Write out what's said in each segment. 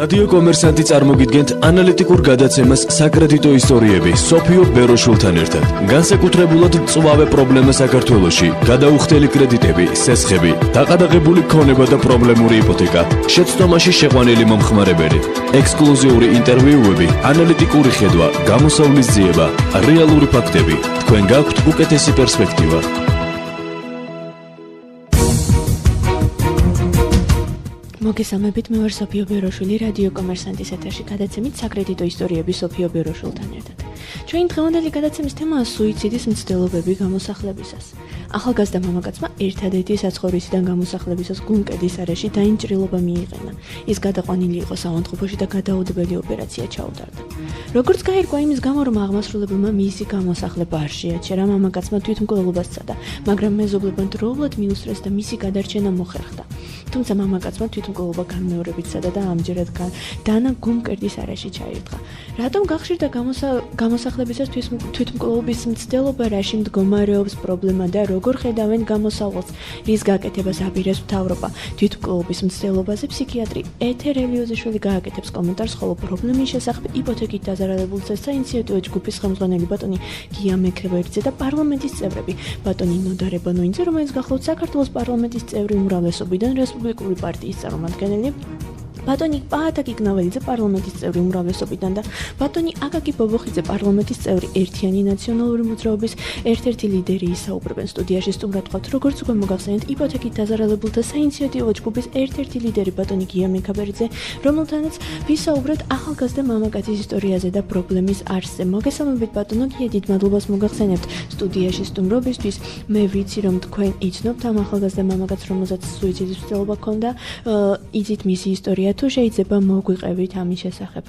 რადიო კომერსანტი წარმოგიდგენთ ანალიტიკურ გადაცემას საკრედიტო ისტორიები სოფიო ბეროშულთან ერთად. განსაკუთრებულად წვავე პრობლემა საქართველოში, გადაუხდელი კრედიტები, სესხები, დაყადაღებული ქონება და პრობლემური იპოთეკა, შეცდომაში შეყვანილი მომხმარებელი, ექსკლუზიური ინტერვიუები, ანალიტიკური ხედვა, გამოსავლის ძიება, რეალური ფაქტები. თქვენ გაქვთ უკეთესი პერსპექტივა. მოგესალმებით, მე ვარ სოფიო ბეროშვილი, რადიო კომერსანტის ეთერში გადაცემით საკრედიტო ისტორიები სოფიო ბეროშულთან ერთად. ჩვენი დღევანდელი გადაცემის თემაა სუიციდის მცდელობები გამოსახლებისას. ახალგაზრდა მამაკაცმა ერთადერთი საცხოვრისიდან გამოსახლებისას გულმკერდის არეში დაინჭრილობა მიიღენა. ის გადაყვანილი იყო საავადმყოფოში და გადაუდებელი ოპერაცია ჩაუტარდა. როგორც გაირკვა იმის გამო, რომ აღმასრულებელმა მისი გამოსახლება არ შეაჩერა, მამაკაცმა თვითმკვლელობას სცადა, მაგრამ მეზობლებმა დროულად მიუსწრეს და მისი გადარჩენა მოხერხდა. თუმცა მამაკაცმა თვითმკვლელობა განმეორებით სცადა და ამჯერად დანა გულმკერდის არეში ჩაირთხა. რატომ გახშირდა გამოსახლებისას თვითმკვლელობის მცდელობა, რაში მდგომარეობს პრობლემა და როგორ ხედავენ გამოსავალს, რის გაკეთებას აპირებს მთავრობა თვითმკვლელობის მცდელობაზე, ფსიქიატრი ეთერ ელიოზიშვილი გააკეთებს კომენტარს, ხოლო პრობლემის შესახებ იპოთეკით დაზარალებულ საინიციატივო ჯგუფის ხელმძღვანელი ბატონი გია მექევერიძე და პარლამენტის წევრები ბატონი ნოდა რებანოინძე, რომელიც გახლავთ საქართველოს პარლამენტის წევრი უმრავლესობიდან რესპუბლიკური პარტიის წარმომადგენელი, ბატონი პაატაკი კნაველიძე პარლამენტის წევრი უმრავლესობიდან და ბატონი აკაკი ბობოხიძე პარლამენტის წევრი ერთიანი ნაციონალური მოძრაობის ერთ-ერთი ლიდერი ისაუბრებენ სტუდიაში. სტუმრად ვყავთ, როგორც უკვე მოგახსენეთ, იპოთეკით დაზარალებულთა საინიციატივო ჯგუფის ერთ-ერთი ლიდერი ბატონი გია მექევერიძე, რომელთანაც ვისაუბრეთ ახალგაზრდა მამაკაცის ისტორიაზე და პრობლემის არსზე. მოგესალმებით ბატონო გია, დიდ მადლობას მოგახსენებთ სტუდიაში სტუმრობისთვის. მე ვიცი, რომ თქვენ იცნობთ ამ ახალგაზრდა მამაკაცს, რომელსაც სუიციდის მცდელობა ჰქონდა, იცით მისი ისტორია. თუ შეიძლება მოგვიყევით ამის შესახებ.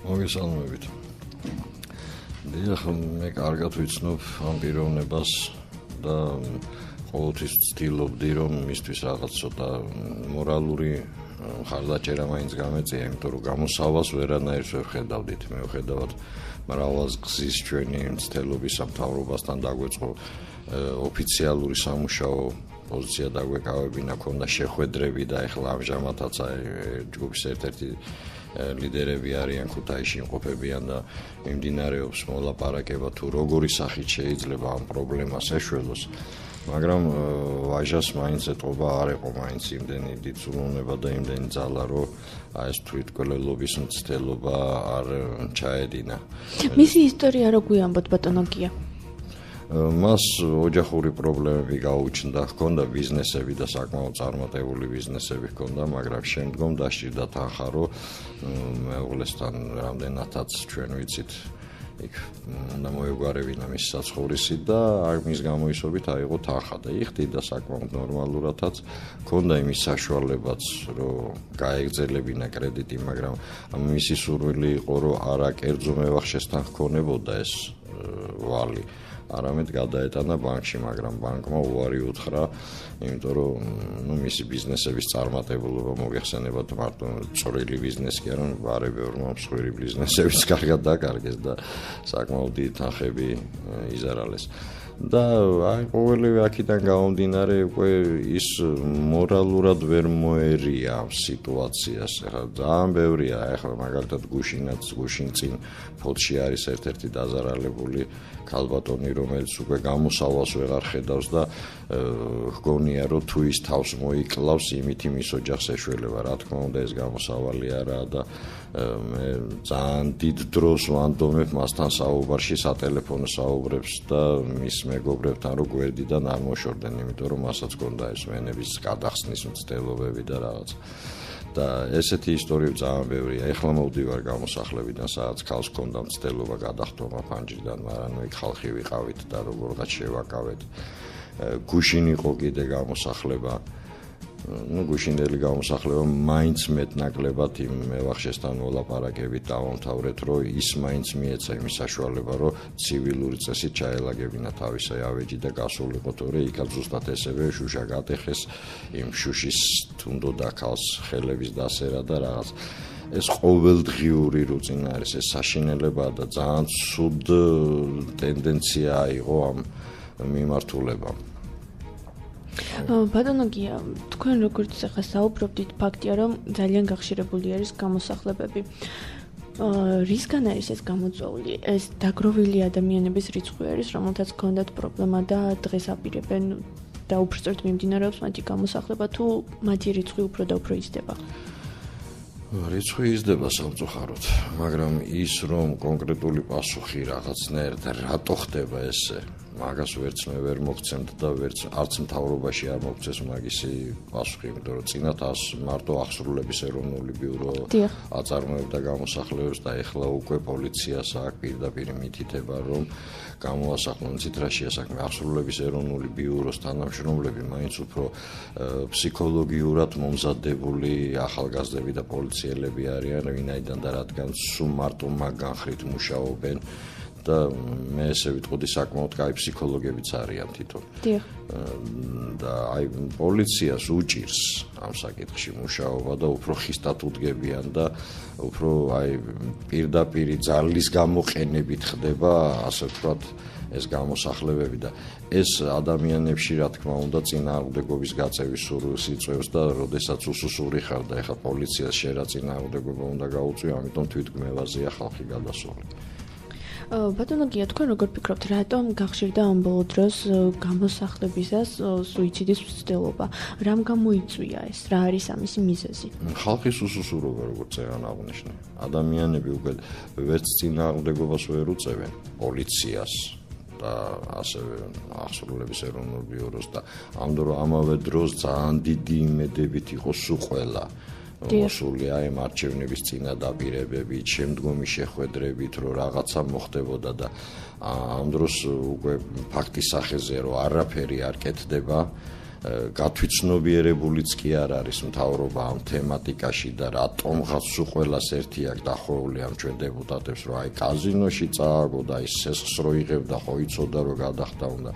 მოგესალმებით. მე კარგად ვიცნობ ამ პიროვნებას და ყოველთვის ვცდილობდი, რომ მისთვის რაღაც ცოტა მორალური მხარდაჭერა მაინც გამეწია, იმიტომ რომ გამოსავალს ვერანაირს ვერ ხედავდით. მე ვხედავთ მრავალგზის ჩვენი მცდელობის სამთავრობასთან დაგვეწყო ოფიციალური სამუშაო პოზიცია დაგვეკავებინა, ქონდა შეხვედრები და ეხლა ამჟამადაც ჯგუფის ერთ-ერთი ლიდერები არიან, ქუთაისში იმყოფებიან და მიმდინარეობს მოლაპარაკება თუ როგორი სახით შეიძლება ამ პრობლემას ეშველოს, მაგრამ ვაჟას მაინც ეტყობა არ იყო მაინც იმდენი დიდი ზრუნვება და იმდენი ძალა, რომ ეს თვითმკვლელობის მცდელობა არ ჩაედინა. მისი ისტორია რო გვიამბოთ ბატონო გია? მას ოჯახური პრობლემები გაუჩნდა, ჰქონდა ბიზნესები და საკმაოდ წარმატებული ბიზნესები ჰქონდა, მაგრამ შემდგომ დასჭირდა თანხა, რომ მეუღლესთან რამდენადაც ჩვენ ვიცით, იქ უნდა მოეგვარებინა მის საცხოვრისი და მის გამოისობით აიღო თანხა და იხდიდა საკმაოდ ნორმალურადაც, ჰქონდა იმის საშუალებაც, რომ გაეგრძელებინა კრედიტი, მაგრამ მისი სურვილი იყო, რომ არა კერძო მევახშესთან ჰქონებოდა ეს ვალი, არამედ გადაეტანა ბანკში, მაგრამ ბანკმა უარი უთხრა, იმიტომ რომ მისი ბიზნესების წარმატებულობა მოგეხსენებათ მარტო წვრილი ბიზნესი კი არა, ბარე ბევრმა მსხვილი ბიზნესებიც კარგად დაკარგეს და საკმაოდ დიდი თანხები იზარალეს. და ყოველივე აქედან გამომდინარე უკვე ის მორალურად ვერ მოერია სიტუაციას. ახლა ძალიან ბევრია, ახლა მაგალითად გუშინ წინ ფოთში არის ერთ-ერთი დაზარალებული ქალბატონი, რომელიც უკვე გამოსავალს ვეღარ ხედავს და ჰგონია, რომ თუ ის თავს მოიკლავს, იმით იმის ოჯახს ეშველება. რა თქმა უნდა, ეს გამოსავალი არაა და მე ძალიან დიდ დროს ვანდომებ მასთან საუბარში, სატელეფონო საუბრებს და მის მეგობრებთან, რომ გვერდიდან არ მოშორდნენ, იმიტომ რომ მასაც ჰქონდა ეს ვენების გადახსნის მცდელობები და რაღაც. და ესეთი ისტორიები ძალიან ბევრია. ეხლა მოვდივარ გამოსახლებიდან, სადაც ქალს ჰქონდა მცდელობა გადახტომა ფანჯრიდან, მაგრამ იქ ხალხი ვიყავით და როგორღაც შევაკავეთ. გუშინ იყო კიდე გამოსახლება. გუშინდელი გამოსახლება მაინც მეტნაკლებად იმ მევახშესთან მოლაპარაკებით დავამთავრეთ, რომ ის მაინც მიეცა იმის საშუალება, რომ ცივილური წესით ჩაელაგებინა თავისი ავეჯი და გასულიყო, თორე იქაც ზუსტად ესევე შუშა გატეხეს, იმ შუშის თუნდოდა ქალს ხელების დასერა და რაღაც. ეს ყოველდღიური რუტინა არის, ეს საშინელებაა და ძალიან ცუდ ტენდენცია იყო ამ მიმართულებამ. ბატონო გია, თქვენ როგორც ახლა საუბრობდით, ფაქტია რომ ძალიან გახშირებული არის გამოსახლებები. რისგან არის ეს გამოწვეული? ეს დაგროვილი ადამიანების რიცხვი არის, რომელთაც ჰქონდათ პრობლემა და დღეს აპირებენ და უფრო სწორედ მიმდინარეობს მათი გამოსახლება თუ მათი რიცხვი უფრო და უფრო იზრდება? რიცხვი იზრდება სამწუხაროდ, მაგრამ ის რომ კონკრეტული პასუხი რაღაცნაირად რატო ხდება ესე, მაგას ვერც მე ვერ მოგცემთ და არც მთავრობაში არ მოგცეს მაგისი პასუხი, იმიტომ რომ წინათ მარტო აღსრულების ეროვნული ბიურო აწარმოებდა გამოსახლებებს და ეხლა უკვე პოლიციას აქვს პირდაპირ მითითება, რომ გამოასახლონ ციტრაშია საქმე. აღსრულების ეროვნული ბიუროს თანამშრომლები მაინც უფრო ფსიქოლოგიურად მომზადებული ახალგაზრდები და პოლიციელები არიან, ვინაიდან და რადგან სულ მარტო მაგ განხრით მუშაობენ და მე ესე ვიტყოდი საკმაოდ კაი ფსიქოლოგებიც არიან თვითონ. და აი პოლიციას უჭირს ამ საკითხში მუშაობა და უფრო ხისტად უდგებიან და უფრო აი პირდაპირ ძალის გამოყენებით ხდება, ასე ვთქვათ, ეს გამოსახლებები და ეს ადამიანებში რა თქმა უნდა წინააღმდეგობის გაწევის სურვილს იწვევს და როდესაც უსუსური ხარ და ეხლა პოლიციას შენ რა წინააღმდეგობა უნდა გაუწვიო, ამიტომ თვითგმევაზეა ხალხი გადასული. ბატონო გია, თქვენ როგორ ფიქრობთ, რატომ გახშირდა ამ ბოლო დროს გამოსახლებისას სუიციდის მცდელობა? რამ გამოიწვია ეს? რა არის ამისი მიზეზი? ხალხის უსუსურობა, როგორც წეგან აღნიშნე. ადამიანები უკვე ვერც წინააღმდეგობას ვერ უწევენ პოლიციას და ასევე აღსრულების ეროვნულ ბიუროს და ამავე დროს ძალიან დიდი იმედებით იყო სულ ყველა მოსული აი ამ არჩევნების წინადაპირებებით, შემდგომი შეხვედრებით, რომ რაღაცა მოხდებოდა და ამ დროს უკვე ფაქტის სახეზე რომ არაფერი არ კეთდება, გათვითცნობიერებულიც კი არ არის მთავრობა ამ თემატიკაში და რატომღაც სულ ყველას ერთი აქვს დახოვილი ამ ჩვენ დეპუტატებს, რომ აი კაზინოში წააგო და ის სესხს რო იღებდა, ხო იცოდა რომ გადახდა უნდა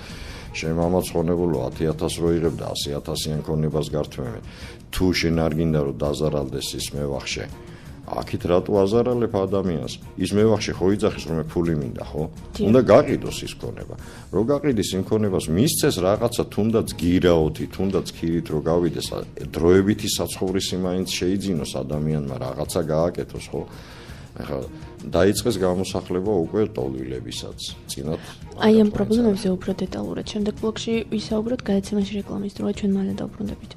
შენ მამაც ხონებულო 10,000 რო იღებდა 100,000-იან ქონებას გართმევენ. თუ შენ არ გინდა რომ დაზარალდეს ის მევახშე, აქეთ რატო აზარალებ ადამიანს? ის მევახშე ხო იძახის რომ მე ფული მინდა, ხო? უნდა გაყიდოს ის ქონება. რო გაყიდის იმ ქონებას, მისცეს რაღაცა თუნდაც გირაოთი, თუნდაც ქირით რო გავიდეს, დროებითი საცხოვრისი მაინც შეიძინოს ადამიანმა, რაღაცა გააკეთოს, ხო? ახლა დაიწყეს გამოსახლება უკვე ტოლვილებისაც. წინათ აი ამ პრობლემებზე უფრო დეტალურად შემდეგ ბლოგში ვისაუბროთ, გადაცემაში რეკლამის დროა, ჩვენ მალე დავბრუნდებით.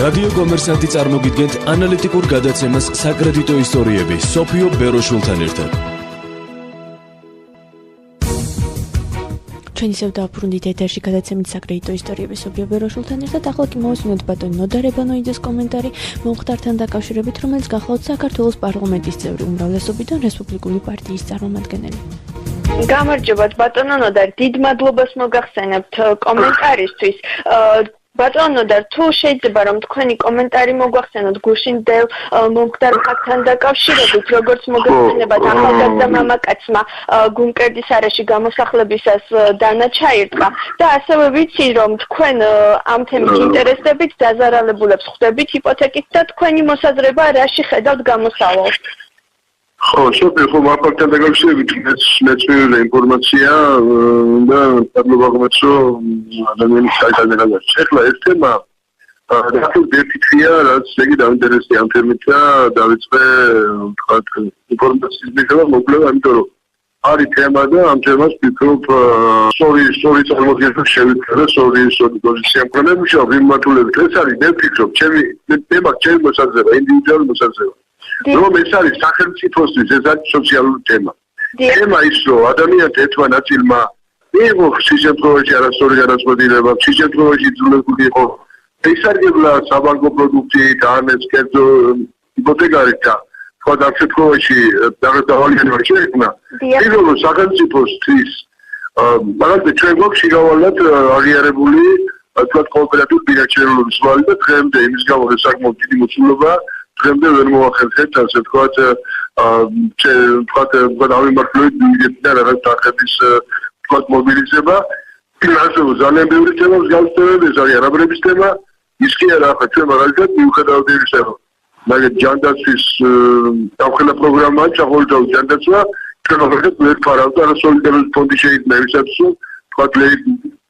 რადიო კომერსანტი წარმოგიდგენთ ანალიტიკურ გადაცემას საკრედიტო ისტორიები სოფიო ბეროშულთან ერთად. ჩვენ ისევ დავბრუნდით ეთერში გადაცემით საკრედიტო ისტორიები სოფიო ბეროშულთან ერთად. ახლა კი მოვისმინოთ ბატონ ნოდარ ებანოიძეს კომენტარი მომხდართან დაკავშირებით, რომელიც გახლავთ საქართველოს პარლამენტის წევრი უმრავლესობიდან რესპუბლიკური პარტიის წარმომადგენელი. გამარჯობათ ბატონო ნოდარ, დიდ მადლობას მოგახსენებთ კომენტარისთვის. ბატონო და თუ შეიძლება რომ თქვენი კომენტარი მოგვახსენოთ გუშინდელ მომხდარ ფაქტთან დაკავშირებით, როგორც მოგეხსენებათ ახალგაზრდა მამაკაცმა გუნკერდის არეში გამოსახლებისას დანა ჩაირტყა და ასევე ვიცი რომ თქვენ ამ თემით ინტერესდებით, დაზარალებულებს ხვდებით იპოთეკით და თქვენი მოსაზრება რაში ხედავთ გამოსავალს? ხო, შევხვდით ფაქტთან დაკავშირებით მეცნიერული ინფორმაცია და მადლობა რომ ადამიანის საერთაშორისო ეხლა ეს თემა რატო დეფიციტია, რაც იგი დაინტერესდა ამ თემით და დავიწყე თქვა ინფორმაციის მიღება მოკვლევა, იმიტომ რომ არის თემა და ამ თემას ვფიქრობ სწორი წარმოდგენა შევიწერე, სწორი პოზიცია მქონე მუშაობ მიმართულებით. ეს არის მე ვფიქრობ, ჩემი მოსაზრება, ინდივიდუალური მოსაზრება. რომ ეს არის სახელმწიფოსთვის, ეს არის სოციალური თემა. თემა ის რომ ადამიანთა ერთმა ნაწილმა მიიღო სიჟეტოვაში არასწორი განაცხადება, სიჟეტოვაში იძულებული იყო ესარგებლა საბანკო პროდუქტით, ან ეს კერძო იპოთეკარით და სხვა შემთხვევაში დაღწევალიანება შეექმნა. ის რომ სახელმწიფოსთვის მაგალითად ჩვენ გვაქვს შეგავალად აღიარებული თქვა კოოპერატიული ბინაჩვენებლობის ვალი და დღემდე იმის გამო ეს საკმაოდ დიდი მოცულობა დღემდე ვერ მოახერხეთ ასე ვთქვათ ავიმართლებით მიგებდა რაღაც დახების ვთქვათ მობილიზება. ასე ძალიან ბევრი თემა გავსწრებთ, ეს არის არაბების თემა, ის კი არა ახლა ჩვენ მაგალითად მიუხედავად იმისა რომ მაგალითად ჯანდაცვის დამხელა პროგრამაა ჩახოლდა ჯანდაცვა ჩვენ მაგალითად ვერ ფარავთ არა სოლიდარობის ფონდი შეიძლება ისაცო ვთქვათ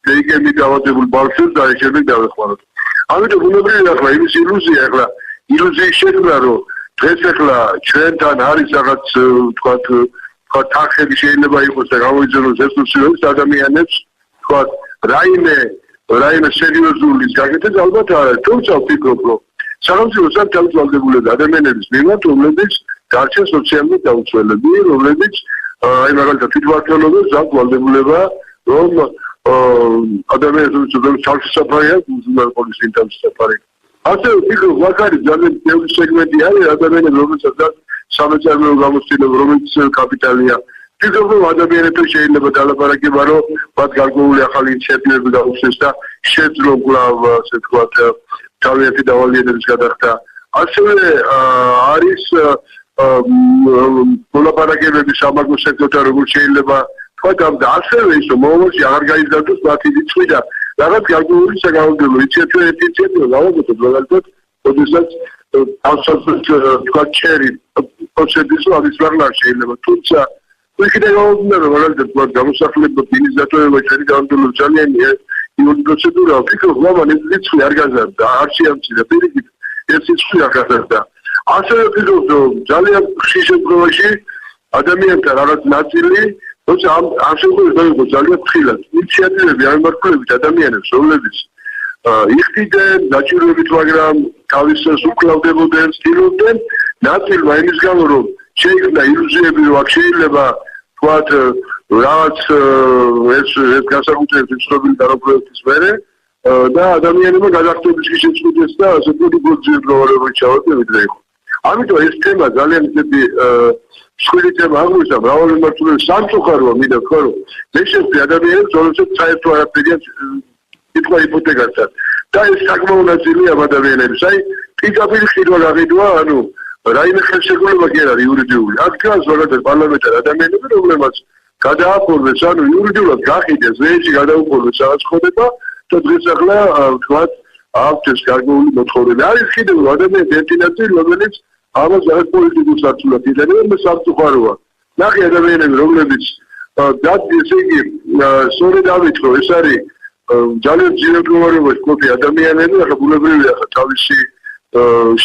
დეიგები დავადებულ ბავშვებს და შეიძლება დავეხმაროთ. ამიტომ უნებრივია ახლა იმის ილუზია ახლა ილუზიის შექმნა რომ დღეს ახლა ჩვენთან არის რაღაც თქვათ თანხები შეიძლება იყოს და გამოიძინოს რესურსებს ადამიანებს თქვათ რაიმე სერიოზული გაკეთდეს ალბათ არა თუმცა ვფიქრობ რომ სახელმწიფოს არ თავისუფლებულები ადამიანების მიმართ რომლებიც გარჩენ სოციალური დაუცველები რომლებიც აი მაგალითად თვითმმართველობის ზოგადებულება რომ ადამიანებს თავისუფლება უზრუნველყოფის ინტერესებში ასე ვფიქრობ მაგარი ძალიან ბევრი სეგმენტი არის ადამიანები რომელსაც სამეცნიერო გამოცდილება რომელიც კაპიტალია ფიქრობ რომ ადამიანებს შეიძლება დალაპარაკება რომ მათ გარკვეული ახალი ინიციატივები გაუჩნდეს და შეძლონ კვლავ ასე ვთქვათ თავიანთი დავალიერების გადახდა ასევე არის მოლაპარაკებები სამაგრო სექტორთან როგორც შეიძლება თქვათ და ასევე ის რომ მომავალში აღარ გაიზარდოს მათი რიცხვი და რაღაც გარკვეული საგამოძიებო ინიციატივა გავაკეთოთ მაგალითად ოდესაც თქვათ ჩერი პროცესის აღისვლა შეიძლება თუმცა ვიქნებ რომ მაგალითად გამოსახლება ბინიზატორება ჩერი გამოდულო ძალიან იური პროცედურა ვფიქრობ რომ ეს რიცხვი არ გაზარდა არ შეამცირა პირიქით ეს რიცხვი არ გაზარდა ასევე ვფიქრობ რომ ძალიან ხშირ შემთხვევაში ადამიანთა რაღაც ნაწილი თუმცა ამ შემთხვევაში დაიღო ძალიან ფრთხილად ინიციატივები არ მართულებით ადამიანებს რომლებიც იხდიდნენ დაჭირვებით მაგრამ თავის უკრავდებოდნენ ცდილობდნენ ნაწილმა იმის გამო რომ შეიქმნა ილუზიები რომ აქ შეიძლება თქვათ რაც ეს განსაკუთრებით ცნობილი დაროგვების მერე და ადამიანებმა გადახდების შეწყვეტეს და ასე პოლიგონზე პროვარები ჩავატარებთ და იყო ამიტომ ეს თემა ძალიან ისეთი მსხვილი თემა აღმოჩნდა მრავალი მართლობის სამწუხაროა მინდა ვთქვა რომ მე შეხვდი ადამიანებს რომელსაც საერთო არაფერია თვითონ იპოთეკასთან და ეს საკმაო ნაწილია ადამიანების აი პირდაპირ ხილვა გაგიდვა ანუ რაიმე ხელშეკრულება კი არ არის იურიდიული აქ დგას მაგალითად პარლამენტარ ადამიანები რომლებმაც გადააფორმეს ანუ იურიდიულად გაყიდეს ვეჭი გადაუფორმეს რაღაც ხდება და დღეს ახლა ვთქვათ აქვს ეს გარკვეული მოთხოვნა არის კიდევ ადამიანები ერთი ნაწილი რომელიც ამას რაღაც პოლიტიკურ სარწმუნოა იდეები მე სამწუხაროა ნახე ადამიანები რომლებიც დადგეს იგი სწორედ ავიწყო ეს არის ძალიან ძლიერ მდგომარეობაში ყოფილი ადამიანები ახლა ბუნებრივია ახლა თავისი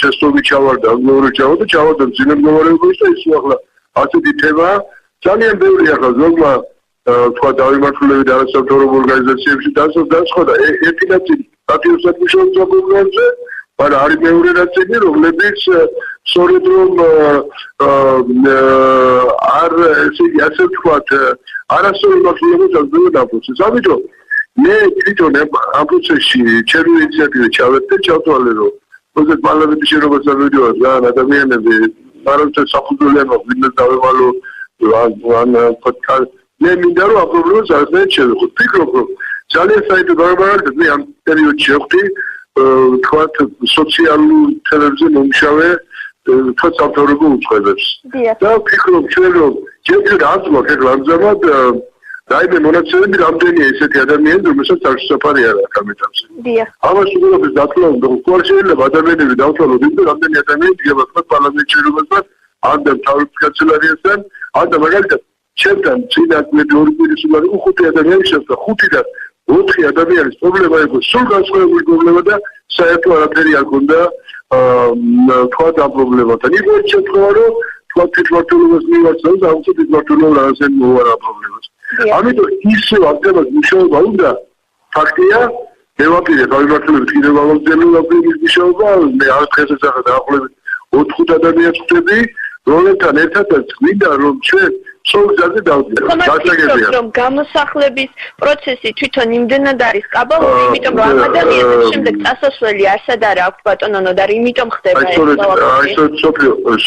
შესწავლით ჩავარდა და ჩავარდა ძლიერ მდგომარეობაში და ის ახლა ასეთი თემა ძალიან ბევრი ახლა ზოგმა თქვა დავიმართულები და არასამთავრობო ორგანიზაციებში დასხოდა ერთი ნაწილი პატიოსად მუშაობს პროგრამაზე მაგრამ არის მეორე ნაწილი რომლებიც სწორედ რომ არ ესე ასე ვთქვათ არასწორი მართლობებს აღწევენ ამ პროცესს ამიტომ მე თვითონ ამ პროცესში ჩემი ინიციატივა ჩავერთე ჩავთვალე რომ როდესაც პარლამენტის შენობას ამოვიდოდა ძალიან ადამიანები არამედ საფუძველიანო ვინმე დავევალო ან პოდკასტ მე მინდა რომ ამ პრობლემას აღწევენ შევეხო ფიქრობ რომ ძალიან საერთო გამარჯვება მე ამ პერიოდში ვხვდი თქვათ სოციალურ თემებზე მომშავე თქვათ სამთავრობო უწყებებს და ვფიქრობ ჩვენ რომ ჯერ აზრმა ხელ ამჟამად რაიმე მონაცემები რამდენია ესეთი ადამიანები რომელსაც თავშესაფარი არ აქვს ამ ეტაპზე ამას უბრალოდ დათვალოთ რომ შეიძლება ადამიანები დავთვალოთ იმ რამდენი ადამიანი დგება თქვათ პარლამენტში რომელსაც ან და თავის კანცელარიასთან ან და მაგალითად ჩემთან წინათ მე ორი პირის უარი უხუთი ადამიანი შეხვდა 5 და 4 ადამიანის პრობლემა იყო სულ განსხვავებული პრობლემა და საერთო არაფერი არ ქონდა თქვათ ამ პრობლემასთან იყო შემთხვევა რომ თქვათ თვითმმართველობის მივაცნოს და აუცილებლად თვითმმართველობა რაღაცენ მოუარა პრობლემას ამიტომ ისე აქტიურად მუშაობა უნდა ფაქტია მე ვაპირე თავმართველობის კიდევ გამომძიებელობის მუშაობა მე არ დღესაც ახლა დაახლოებით 4 ადამიანს ვხვდები რომლებთან ერთადაც გვინდა რომ ჩვენ სოციალზე დავდივართ გასაგებია რომ გამოსახლების პროცესი თვითონ იმდენად არის კაბალური იმიტომ რომ ამ ადამიანებს შემდეგ წასასვლელი არსად არ აქვს ბატონო და იმიტომ ხდება ეს აი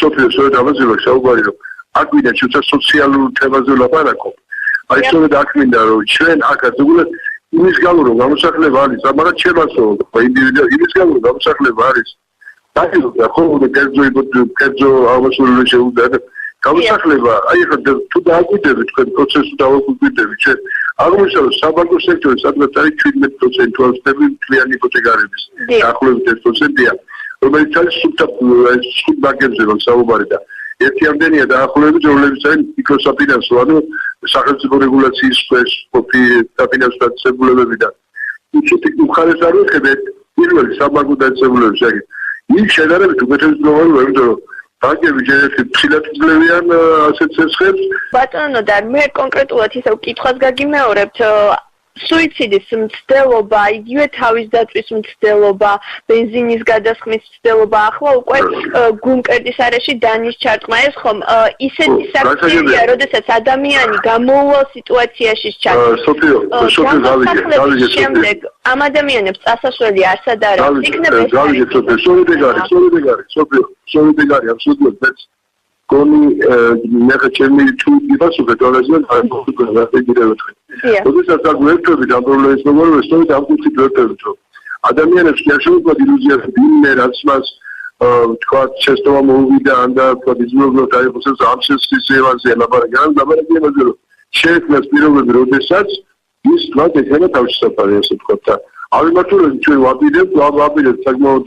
სოფიო სწორედ ამაზე საუბარი რომ აქ ვიდა ჩვენს სოციალურ თემაზე ვლაპარაკობ აი სწორედ აქ მინდა რომ ჩვენ აქაც უბრალოდ იმის გამო რომ გამოსახლება არის მაგრამ ჩემასო ინდივიდუალური იმის გამო რომ გამოსახლება არის და ხოლმე კერძო აღმოსავლური შეუძლია გამოსახლება აი ხა თუ დააკვირდებით თქვენ პროცესს დავაკვირდებით ჩვენ აღმოსავლეთ საბანკო სექტორი სადღაც არის 17% ვასწრები მთლიანი იპოთეკარების დაახლოებით 1%-ია რომელიც არის სუბ ბანკებზე რომ საუბარი და ერთი ამდენია დაახლოებით რომლებიც არის მიკროსაფინანსო ანუ სახელმწიფო რეგულაციის ქვეშ ყოფი დაფინანსებულ დაწესებულებებიდან. იცით, მხარეს არ ვეხედეთ პირველი საბანკო დაწესებულებების შეგეთ. იქ შედარებით უკეთესი პროგრამაა, იმიტომ რომ ბანკები ჯერჯერობით ხილად იძლევიან ასეთ ცეცხლებს. ბატონო და მე კონკრეტულად ისევ კითხვას გაგიმეორებთ სუიციდის მცდელობა, იგივე თავის დაწვის მცდელობა, ბენზინის გადასხმის მცდელობა, ახლა უკვე გუმკერდის არეში დანის ჩარტყმა ეს ხომ ისეთი საფრთხეა, როდესაც ადამიანი გამოუვალ სიტუაციაში ჩადის. სოფიო, შემდეგ ამ ადამიანებს წასასვლელი არსად არ აქვს. იქნება სოლიდარია, აბსოლუტურად გონი მე ჩემი თუ იფასო ბეტონაზე არ მოხდება. როდესაც აგვერთვებით ამ პრობლემის მოგონებას, სწორედ ამ კუთხით ვერთვებით, რომ ადამიანებს კი არ შეუძლია ილუზია, ვინმე რაც მას თქვა შეცდომა მოუვიდა, ან და თქვა იზმობა დაიხოს ამ შეცდომის ევანზე ლაბარაკი, ან ლაბარაკი იმაზე, რომ შეექმნას პირობები, როდესაც ის თქვა ეხება თავშესაფარი, ასე თქვა და ავიმართულებით ჩვენ ვაპირებთ საკმაოდ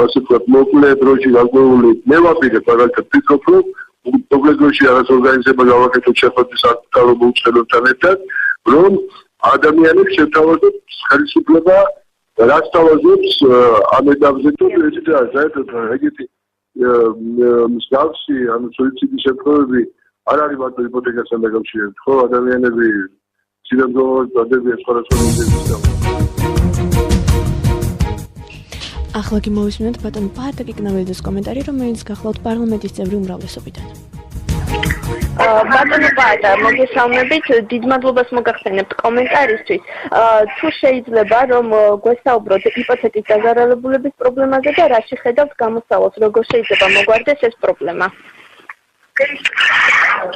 ასე თქვა მოკლე დროში გაგვეული მე ვაპირებ მაგალითად ვფიქრობ რომ მოკლე დროში რაღაც ორგანიზება გავაკეთოთ შეხვედრის საკუთარ უცხოელებთან ერთად რომ ადამიანებს შეთავაზოთ ხელისუფლება რაც თავაზობს ამ ეტაპზე თუ ესეც საერთოდ ეგეთი მსგავსი ანუ სუიციდის შემთხვევები არ არის მარტო იპოთეკასთან დაკავშირებით ხო ადამიანები სიძულვილად დადებიან სხვადასხვა მიზეზისგან ახლა გიმოვისმინოთ ბატონ პატაკ იკნავეძის კომენტარი, რომელიც გახლავთ პარლამენტის წევრი უმრავლესობიდან. ბატონო პატა, მოგესალმებით, დიდ მადლობას მოგახსენებთ კომენტარისთვის. თუ შეიძლება რომ გვესაუბროთ იპოთეკის დაზარალებულების პრობლემაზე და რა შეხედავთ გამოსავალს, როგორ შეიძლება მოგვარდეს ეს პრობლემა?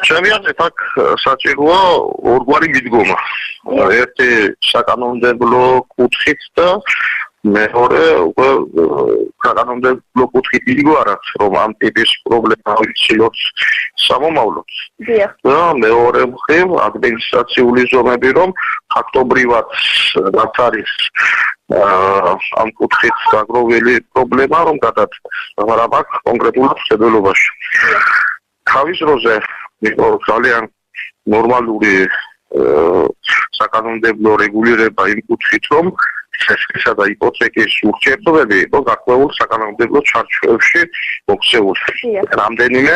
ჩემი აზრით აქ საჭიროა ორგვარი მიდგომა. ერთი საკანონმდებლო კუთხით და მეორე უკვე საკანონმდებლო კუთხით იგივარად რომ ამ ტიპის პრობლემა ვიცილოთ სამომავლოდ. და მეორე მხრივ ადმინისტრაციული ზომები რომ ფაქტობრივად რაც არის ამ კუთხით გაგროვილი პრობლემა რომ გადაწყდეს. მაგრამ აქ კონკრეტულად შედეგობაში. თავის დროზე იყო ძალიან ნორმალური საკანონმდებლო რეგულირება იმ კუთხით რომ ცესხლისა და იპოთეკის ურთიერთობები იყო გარკვეულ საკანონმდებლო ჩარჩოებში მოქცეული. რამდენიმე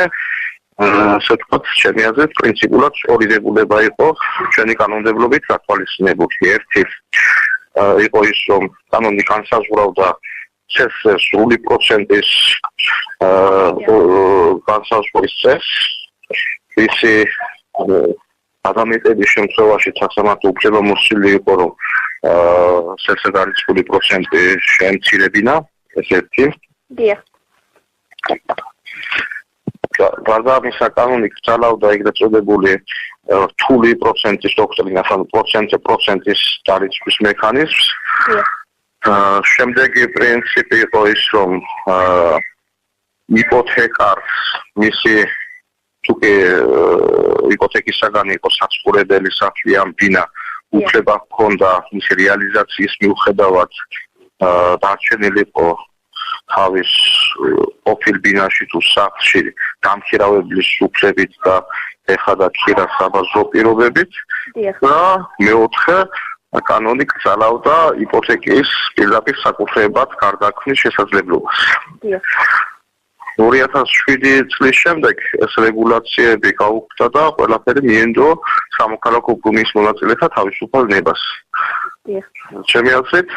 ასე ვთქვათ, ჩემი აზრით, პრინციპულად ორი რეგულება იყო ჩვენი კანონმდებლობით გათვალისწინებული. ერთი იყო ის, რომ კანონი განსაზღვრავდა ცესხლს სრული პროცენტის განსაზღვრის წესს, ისი ადამიანების შემთხვევაში სასამართლო უფლებამოსილი იყო, რომ ცესხლზე გარიცხული პროცენტი შეემცირებინა, ეს ერთი. დიახ. გარდა ამისა, კანონი კრძალავდა ეგრეთ წოდებული რთული პროცენტის დოქტრინას, ანუ პროცენტის დარიცხვის მექანიზმს. შემდეგი პრინციპი იყო ის, რომ იპოთეკარს მისი თუკი იპოთეკის საგანი იყო საცხოვრებელი სახლი ან ბინა უფლება ჰქონდა მის რეალიზაციის მიუხედავად დარჩენილი იყო თავის ყოფილ ბინაში თუ სახლში დამქირავებლის უფლებით და ეხადა ქირას საბაზრო პირობებით და მეოთხე კანონი კრძალავდა იპოთეკის პირდაპირ საკუთრებად გარდაქმნის შესაძლებლობას. 2007 წლის შემდეგ ეს რეგულაციები გაუქმდა და ყველაფერი მიენდო სამოქალაქო ბრუნვის მონაწილეთა თავისუფალ ნებას. ჩემი აზრით,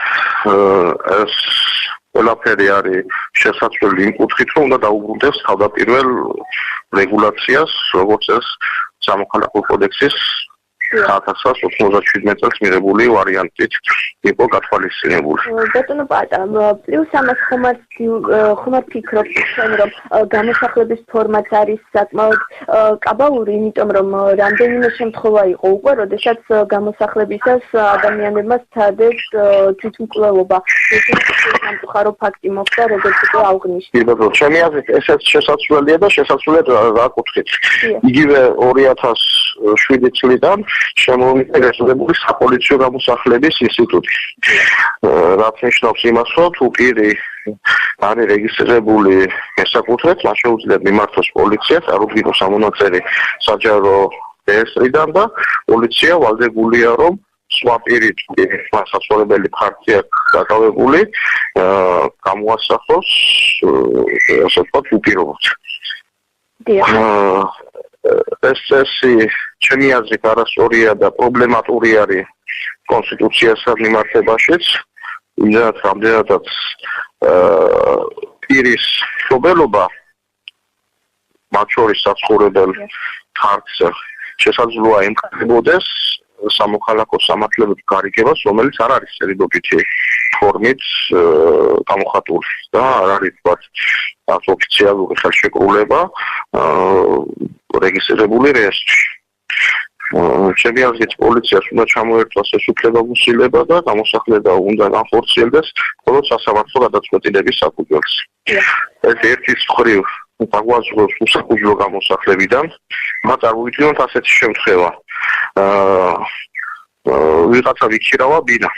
ეს ყველაფერი არის შესაძლებელი იმ კუთხით, რომ უნდა დაუბრუნდეს თავდაპირველ რეგულაციას, როგორც ეს სამოქალაქო კოდექსის 1997 წელს მიღებული ვარიანტით იყო გათვალისწინებული. ბატონო პატა, პლუს ამას ხომ არ ფიქრობთ ჩვენ რომ გამოსახლების ფორმაც არის საკმაოდ კაბალური, იმიტომ რომ რამდენიმე შემთხვევა იყო უკვე, როდესაც გამოსახლებისას ადამიანებმა სცადეს თვითმკვლელობა. სამწუხარო ფაქტი მოხდა, როგორც უკვე აღნიშნე. ბატონო, ჩემი აზრით, ესეც შესაძლებელია და შესაძლებელია რა კუთხით. იგივე 2007 წლიდან შემოინტერესებული საპოლიციო გამოსახლების ინსტიტუტი. რაც ნიშნავს იმას, რომ თუ პირი არის რეგისტრირებული მესაკუთრედ, მას შეუძლია მიმართოს პოლიციას, არ უდგინოს ამონაწერი საჯარო დსრიდან და პოლიცია ვალდებულია რომ სხვა პირით მასაცვლებელი ფაქტი აქვს დაკავებული გამოასახოს ასე ვთქვათ უპირობოდ. ეს ჩემი აზრით არასწორია და პრობლემატური არის კონსტიტუციასთან მიმართებაშიც. ვიდრე რამდენადაც პირის მშობელობა მათ შორის საცხოვრებელ ფაქტზე შესაძლოა ემყარებოდეს სამოქალაქო სამართლებრივ გარიგებას, რომელიც არ არის წერილობითი ფორმით გამოხატული და არ არის თქვათ ოფიციალური ხელშეკრულება რეგისტრირებული რეესტრში. ჩემი აზრით პოლიციას უნდა ჩამოერთვას ეს უფლებამოსილება და გამოსახლება უნდა განხორციელდეს მხოლოდ სასამართლო გადაწყვეტილების საფუძველზე. ეს ერთის მხრივ დაგვაძლევს უსაფუძვლო გამოსახლებიდან, მათ წარმოვიდგინოთ ასეთი შემთხვევა. ვიღაცა ვიქირავა ბინა.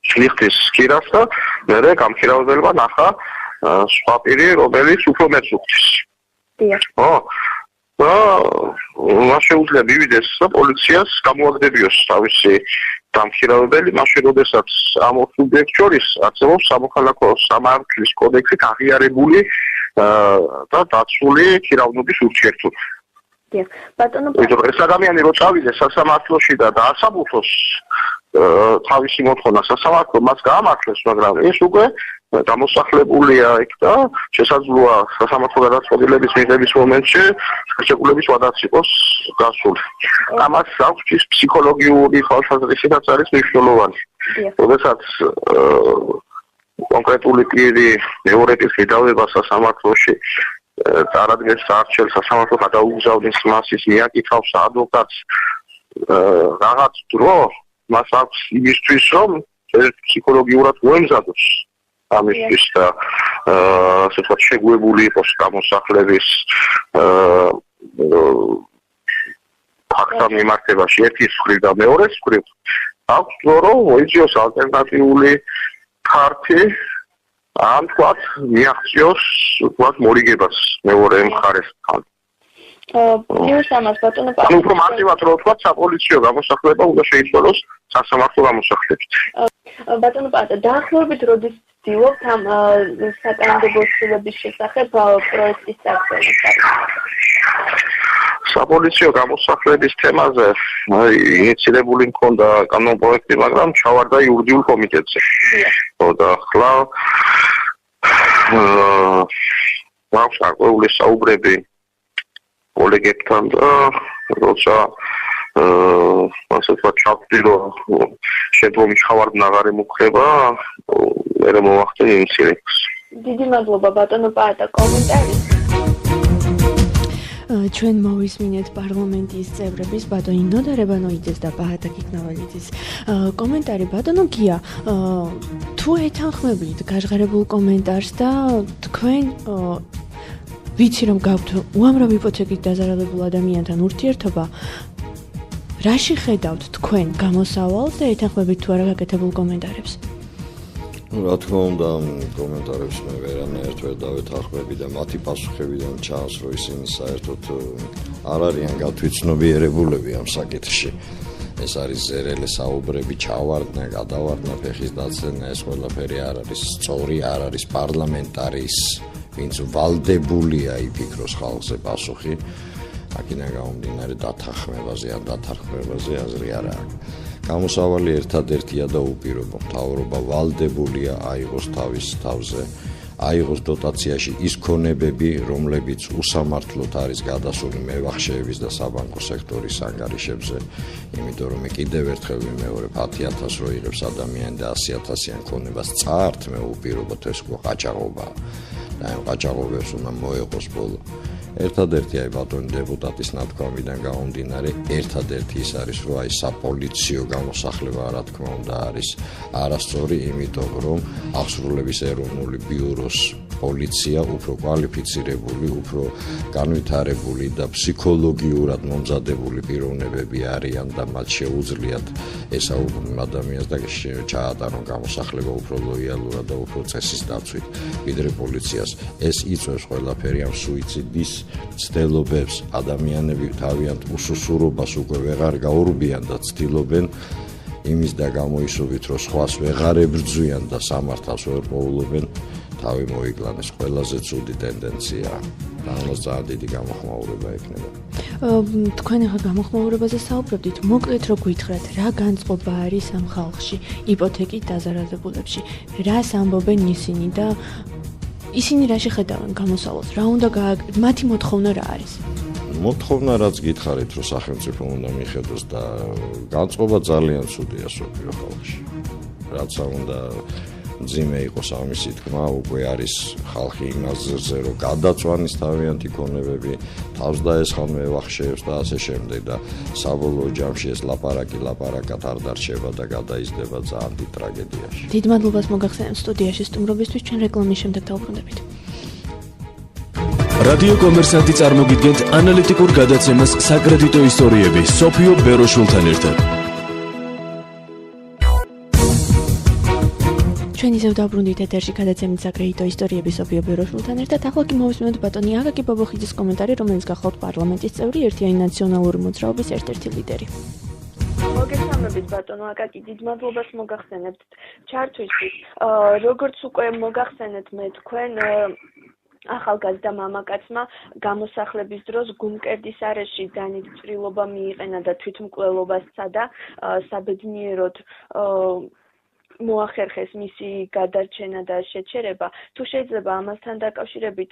შლიხტის ქირას და მერე გამქირავებელმა ნახა სხვა პირი, რომელიც უფრო მეტს უხდის. მას შეუძლია მივიდეს და პოლიციას გამოაგდებიოს თავისი დამქირავებელი, მაშინ როდესაც ამ სუბიექტს შორის არსებობს სამოქალაქო სამართლის კოდექსით აღიარებული და დაცული ქირავნობის ურთიერთობა. ეს ადამიანი რო წავიდეს სასამართლოში და დაასაბუთოს თავისი მოთხოვნა სასამართლო მას გაამართლებს, მაგრამ ეს უკვე გამოსახლებულია იქ და შესაძლოა სასამართლო გადაწყვეტილების მიღების მომენტში ხელშეკრულების ვადაც იყოს გასული. ამას აქვს ის ფსიქოლოგიური თვალსაზრისითაც არის მნიშვნელოვანი. როდესაც კონკრეტული პირი მეორე პირის გადავება სასამართლოში წარადგენს არჩევს სასამართლო გადაუგზავნის მასის მიაკითხავს ადვოკატს რაღაც დრო მას აქვს იმისთვის რომ ფსიქოლოგიურად მოემზადოს ამისთვის და ასე ვთქვათ შეგუებული იყოს გამოსახლების ფაქტთან მიმართებაში ერთის მხრივ და მეორეს მხრივ აქვს დრო რომ მოიძიოს ალტერნატიული ქართი ამ თქვათ მიაღწიოს თქვათ მორიგებას მეორე მხარესთან. პლუს ამას ბატონო ანუ უფრო მარტივად რო ვთქვათ საპოლიციო გამოსახლება უნდა შეიცვალოს სასამართლო გამოსახლებით. ბატონო პატა დაახლოებით როდის ცდილობთ ამ საკანონმდებლო ცვლილების შესახებ პროექტის წარდგენის? საპოლიციო გამოსახლების თემაზე ინიციირებული მქონდა კანონპროექტი, მაგრამ ჩავარდა იურიდიულ კომიტეტზე. და ახლა მაქვს არკვეული საუბრები კოლეგებთან და როცა ასე ვთქვათ ჩავთვლი რომ შემდგომი ჩავარდნა აღარ ემუქრება, მერე მოვახდე ინიციირებას. დიდი მადლობა ბატონო პაატა კომენტარი. ჩვენ მოვისმინეთ პარლამენტის წევრების ბატონი ნოდა რებანოიძეს და ბაჰატა კიკნავალიძის კომენტარი. ბატონო გია, თუ ეთანხმებით გაჟღერებულ კომენტარს და თქვენ ვიცი რომ გაქვთ უამრავი იპოთეკით დაზარალებულ ადამიანთან ურთიერთობა, რაში ხედავთ თქვენ გამოსავალს და ეთანხმებით თუ არა გაკეთებულ კომენტარებს? რა თქმა უნდა, კომენტარებს მე ვერანაირად ვერ დავეთანხმები და მათი პასუხებიდან ჩანს, რომ ისინი საერთოდ არ არიან გათვითცნობიერებულები ამ საკითხში. ეს არის ზერელი საუბრები, ჩავარდნა, გადავარდნა, ფეხის დაცენა, ეს ყველაფერი არ არის სწორი, არ არის პარლამენტარის, ვინც ვალდებულია იფიქროს ხალხზე პასუხი. აქედან გამომდინარე დათანხმებაზე ან დათანხმებაზე აზრი არ აქვს. გამოსავალი ერთადერთია და უპირობო. მთავრობა ვალდებულია აიღოს თავის თავზე, აიღოს დოტაციაში ის ქონებები, რომლებიც უსამართლოდ არის გადასული მევახშეების და საბანკო სექტორის ანგარიშებზე, იმიტომ რომ კიდევ ერთხელ ვიმეორებ 10,000 რო იღებს ადამიანი და 100,000-იან ქონებას წაართ, მე უპირობოდ ეს ყაჭაღობაა. და ამ ყაჭაღობებს უნდა მოეყოს ბოლო. ერთადერთი აი ბატონი დეპუტატის ნათქვამიდან გამომდინარე, ერთადერთი ის არის, რომ აი საპოლიციო გამოსახლება რა თქმა უნდა არის არასწორი, იმიტომ რომ აღსრულების ეროვნული ბიუროს პოლიცია უფრო კვალიფიცირებული, უფრო განვითარებული და ფსიქოლოგიურად მომზადებული პიროვნებები არიან და მათ შეუძლიათ ესაუბრონ ადამიანს და ჩაატარონ გამოსახლება უფრო ლოიალურად და უფრო წესის დაცვით, ვიდრე პოლიციას. ეს იწვევს ყველაფერი ამ სუიციდის მცდელობებს. ადამიანები თავიანთ უსუსურობას უკვე ვეღარ გაურბიან და ცდილობენ იმის და გამოისობით, რომ სხვას ვეღარ ებრძვიან და სამართალს ვერ პოულობენ, თავი მოიკლანეს. ყველაზე ცუდი ტენდენციაა. ამას ძალიან დიდი გამოხმაურება ექნება. თქვენ ახლა გამოხმაურებაზე საუბრობდით, მოკლედ რო გითხრათ, რა განწყობა არის ამ ხალხში, იპოთეკით დაზარალებულებში, რას ამბობენ ისინი და ისინი რა შეხედავენ გამოსავალს, რა უნდა მათი მოთხოვნა რა არის? მოთხოვნა რაც გითხარით, რომ სახელმწიფო უნდა მიხედოს და განწყობა ძალიან ცუდია სოფიო ხალხში. რაც უნდა ძიმე იყოს ამისი თქმა, უკვე არის ხალხი იმაზე, რომ გადაწვანის თავიანთი ქონებები, თავს დაესხან მევახშეებს და ასე შემდეგ და საბოლოო ჯამში ეს ლაპარაკად არ დარჩება და გადაიზრდება ძალიან დიდ ტრაგედიაში. დიდ მადლობას მოგახსენებთ სტუდიაში სტუმრობისთვის, ჩვენ რეკლამის შემდეგ დავბრუნდებით. რადიო კომერსანტი წარმოგიდგენთ ანალიტიკურ გადაცემას საკრედიტო ისტორიები სოფიო ბეროშულთან ერთად. ჩვენ ისევ დავბრუნდით ეთერში გადაცემით საკრედიტო ისტორიები სოფიო ბეროშულთან ერთად. ახლა კი მოვისმენთ ბატონი აკაკი ბაბოხიძის კომენტარი, რომელიც გახლავთ პარლამენტის წევრი, ერთიანი ნაციონალური მოძრაობის ერთ-ერთი ლიდერი. მოგესალმებით ბატონო აკაკი, დიდ მადლობას მოგახსენებთ ჩართვისთვის. როგორც უკვე მოგახსენეთ მე თქვენ ახალგაზრდა მამაკაცმა გამოსახლების დროს გუმკერდის არეში განით წვრილობა მიიყენა და თვითმკვლელობას სცადა, საბედნიეროდ მოახერხეს მისი გადარჩენა და შეჩერება. თუ შეიძლება ამასთან დაკავშირებით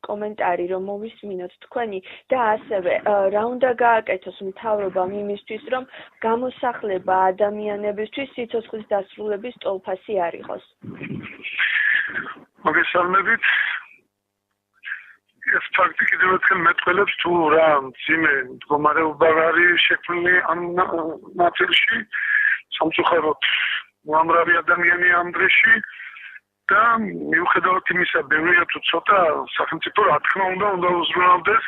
კომენტარი რომ მოვისმინოთ თქვენი და ასევე რა უნდა გააკეთოს მთავრობამ იმისთვის რომ გამოსახლება ადამიანებისთვის სიცოცხლის დასრულების ტოლფასი არ იყოს. მოგესალმებით. ეს ფაქტი კიდევ ერთხელ მეტყველებს თუ რა მძიმე მდგომარეობა არის შექმნილი ამ ნაწილში სამწუხაროდ უამრავი ადამიანი ამ დროში და მიუხედავად იმისა ბევრია თუ ცოტა სახელმწიფო რა თქმა უნდა უზრუნავდეს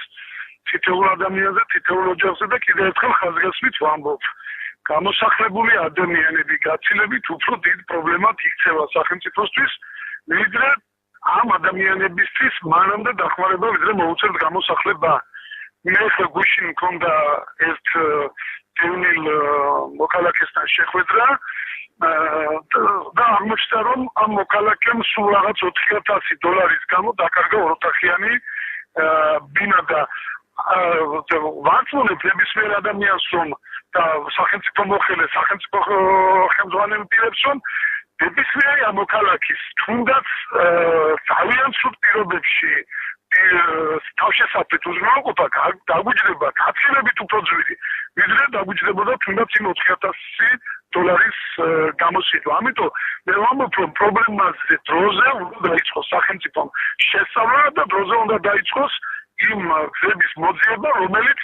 თითოეულ ადამიანზე თითოეულ ოჯახზე და კიდევ ერთხელ ხაზგასმით ვამბობ გამოსახლებული ადამიანები გაცილებით უფრო დიდ პრობლემად იქცევა სახელმწიფოსთვის ვიდრე ამ ადამიანებისთვის მანამდე დახმარება ვიდრე მოუწევთ გამოსახლება. მე ხა გუშინ მქონდა ერთ დევნილ მოქალაქესთან შეხვედრა და აღმოჩნდა რომ ამ მოქალაქემ სულ რაღაც $4,000 გამო დაკარგა ოროთახიანი ბინა და ვარწმუნებ ნებისმიერ ადამიანს რომ და სახელმწიფო მოხელე სახელმწიფო ხელმძღვანელ პირებს რომ ნებისმიერი ამ მოქალაქის თუნდაც ძალიან სრულ პირობებში თავშესაფრით უზრუნველყოფა დაგვიჯდება გაცილებით უფრო ძვირი ვიდრე დაგვიჯდებოდა თუნდაც იმ $4,000 გამოსიდვა. ამიტომ მე ვამბობ რომ პრობლემაზე დროზე უნდა დაიწყოს სახელმწიფომ შესწავლა და დროზე უნდა დაიწყოს იმ გზების მოძიება რომელიც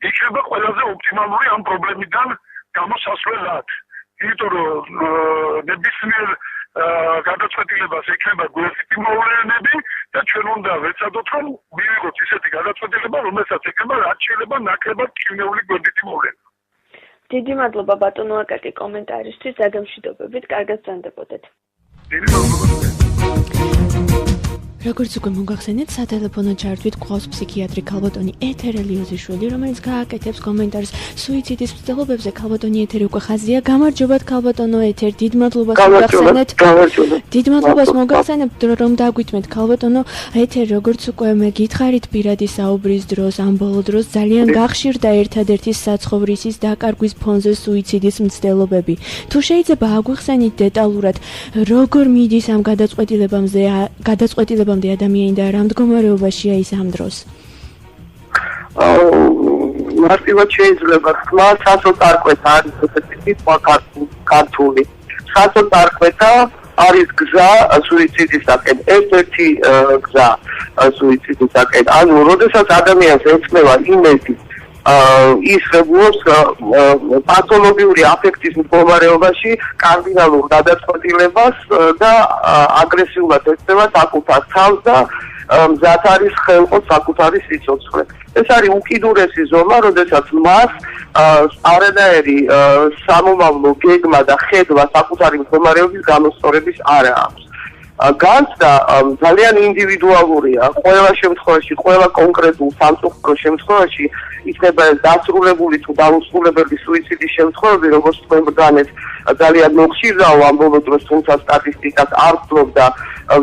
იქნება ყველაზე ოპტიმალური ამ პრობლემიდან გამოსასვლელად. იმიტომ რომ ნებისმიერ გადაწყვეტილებას ექნება გვერდითი მოვლენები და ჩვენ უნდა ვეცადოთ რომ მივიღოთ ისეთი გადაწყვეტილება რომელსაც ექნება რაც შეიძლება ნაკლებად კინეული გვერდითი მოვლენა. დიდი მადლობა ბატონო აკაკი კომენტარისთვის დაგემშვიდობებით, კარგად გრძანდებოდეთ. დიდი მადლობა. როგორც უკვე მოგახსენეთ, სატელეფონო ჩართვით გვყავს ფსიქიატრი ქალბატონი ეთერ ელიოზიშვილი, რომელიც გააკეთებს კომენტარს სუიციდის მცდელობებზე. ქალბატონი ეთერი უკვე ხაზია. გამარჯობათ ქალბატონო ეთერ, დიდ მადლობას მოგახსენეთ. დიდ მადლობას მოგახსენებთ რომ დაგვითმეთ ქალბატონო ეთერ, როგორც უკვე მე გითხარით პირადი საუბრის დროს, ამ ბოლო დროს ძალიან გახშირდა ერთადერთი საცხოვრისის დაკარგვის ფონზე სუიციდის მცდელობები. თუ შეიძლება აგვიხსენით დეტალურად, როგორ მიდის ამ გადაწყვეტილებამდე ადამიანი და რა მდგომარეობაშია ის ამ დროს? მარტივად შეიძლება თქვა, საწოლტარკვეთა არის ესეთი სიტყვა ქართული. საწოლტარკვეთა არის გზა სუიციდისაკენ, ერთ-ერთი გზა სუიციდისაკენ. ანუ, როდესაც ადამიანს ეწევა იმედი ის ღებულობს პათოლოგიური აფექტის მდგომარეობაში კარდინალურ გადაწყვეტილებას და აგრესიულად ექცევა საკუთარ თავს და მზად არის ხელყოს საკუთარი სიცოცხლე. ეს არის უკიდურესი ზომა, როდესაც მას არანაირი სამომავლო გეგმა და ხედვა საკუთარი მდგომარეობის გამოსწორების არ აქვს. განცდა ძალიან ინდივიდუალურია. ყველა შემთხვევაში, ყველა კონკრეტულ სამწუხარო შემთხვევაში იქნება დასრულებული თუ დაუსრულებელი სუიციდის შემთხვევები, როგორც თქვენ ბრძანეთ, ძალიან მოხშირდაო ამ ბოლო დროს, თუმცა სტატისტიკას არ ვფლობ და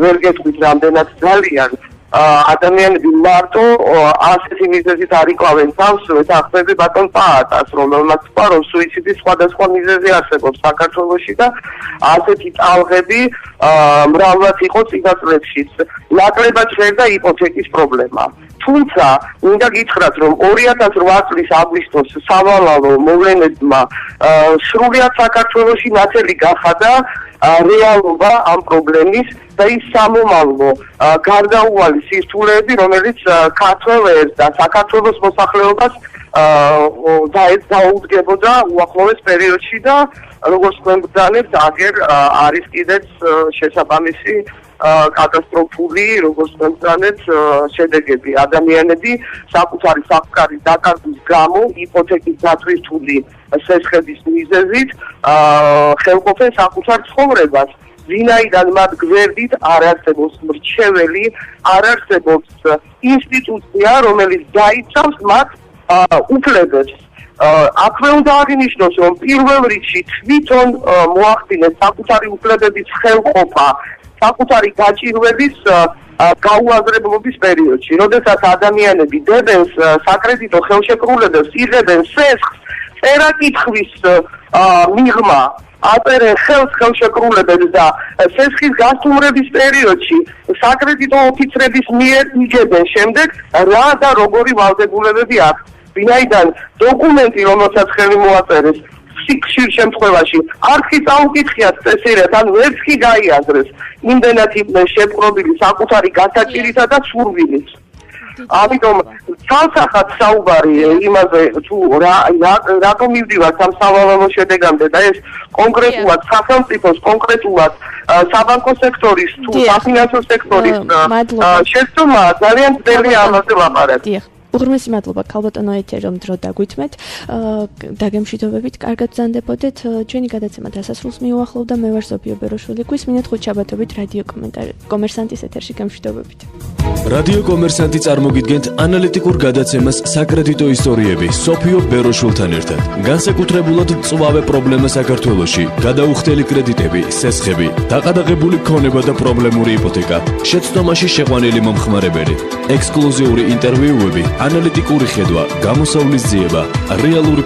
ვერ გეტყვით რამდენად ძალიან ადამიანები მარტო ასეთი მიზეზით არ იკლავენ თავს, ეთახმები ბატონ პაატას, რომელმაც თქვა, რომ სუიციდის სხვადასხვა მიზეზი არსებობს საქართველოში და ასეთი ტალღები მრავლად იყო წინა წლებშიც. ნაკლებად ჟღერდა იპოთეკის პრობლემა. თუმცა, მინდა გითხრათ, რომ 2008 წლის აგვისტოს სავალალო მოვლენებმა სრულად საქართველოში ნათელი გახადა რეალობა ამ პრობლემის და ის სამომავლო გარდაუვალი სირთულეები, რომელიც ქართველებს და საქართველოს მოსახლეობას დაუდგებოდა უახლოეს პერიოდში და როგორც თქვენ ბრძანებთ, აგერ არის კიდეც შესაბამისი კატასტროფული, როგორც თქვენ ბრძანებთ, შედეგები. ადამიანები საკუთარი საფკარის დაკარგვის გამო იპოთეკის დათვისთული სესხების მიზეზით ხელყოფენ საკუთარ ცხოვრებას. ვინაიდან მათ გვერდით არ არსებობს მრჩეველი, არ არსებობს ინსტიტუცია, რომელიც დაიცავს მათ უფლებებს. აქვე უნდა აღინიშნოს, რომ პირველ რიგში თვითონ მოახდინეს საკუთარი უფლებების ხელყოფა, საკუთარი გაჭირვების გაუაზრებლობის პერიოდში, როდესაც ადამიანები დებენ საკრედიტო ხელშეკრულებებს, იღებენ სესხს, წერა-კითხვის მიღმა, აწერენ ხელს ხელშეკრულებებს და სესხის გასტუმრების პერიოდში საკრედიტო ოფიცრების მიერ იგებენ შემდეგ რა და როგორი ვალდებულებები აქვს. ვინაიდან დოკუმენტი, რომელსაც ხელი მოაწერეს, ხშირ შემთხვევაში არხი წაუკითხიათ წესიერად, ან ვერც კი გაიაზრეს, იმდენად იყვნენ შეპყრობილი საკუთარი გასაჭირისა და სურვილით. ამიტომ ცალსახად საუბარი იმაზე, თუ რატომ მივდივართ ამ სავალალო შედეგამდე და ეს კონკრეტულად სახელმწიფოს, კონკრეტულად საბანკო სექტორის თუ საფინანსო სექტორის შეცდომა ძალიან ძნელია ამაზე ლაპარაკი. უღრმესი მადლობა ქალბატონო ეთერ რომ დრო დაგვითმეთ. დაგემშვიდობებით, კარგად ბრძანდებოდეთ. ჩვენი გადაცემა დასასრულს მიუახლოვდა. მე ვარ სოფიო ბეროშვილი. გვისმინეთ ხუთ შაბათობით რადიო კომერსანტის ეთერში. გემშვიდობებით. რადიო კომერსანტი წარმოგიდგენთ ანალიტიკურ გადაცემას საკრედიტო ისტორიები სოფიო ბეროშვილთან ერთად. განსაკუთრებულად წვავე პრობლემა საქართველოში, გადაუხდელი კრედიტები, სესხები, დაყადაღებული ქონება და პრობლემური იპოთეკა, შეცდომაში შეყვანილი მომხმარებელი, ექსკლუზიური ინტერვიუები, ანალიტიკური ხედვა, გამოსავლის ძიება, რეალური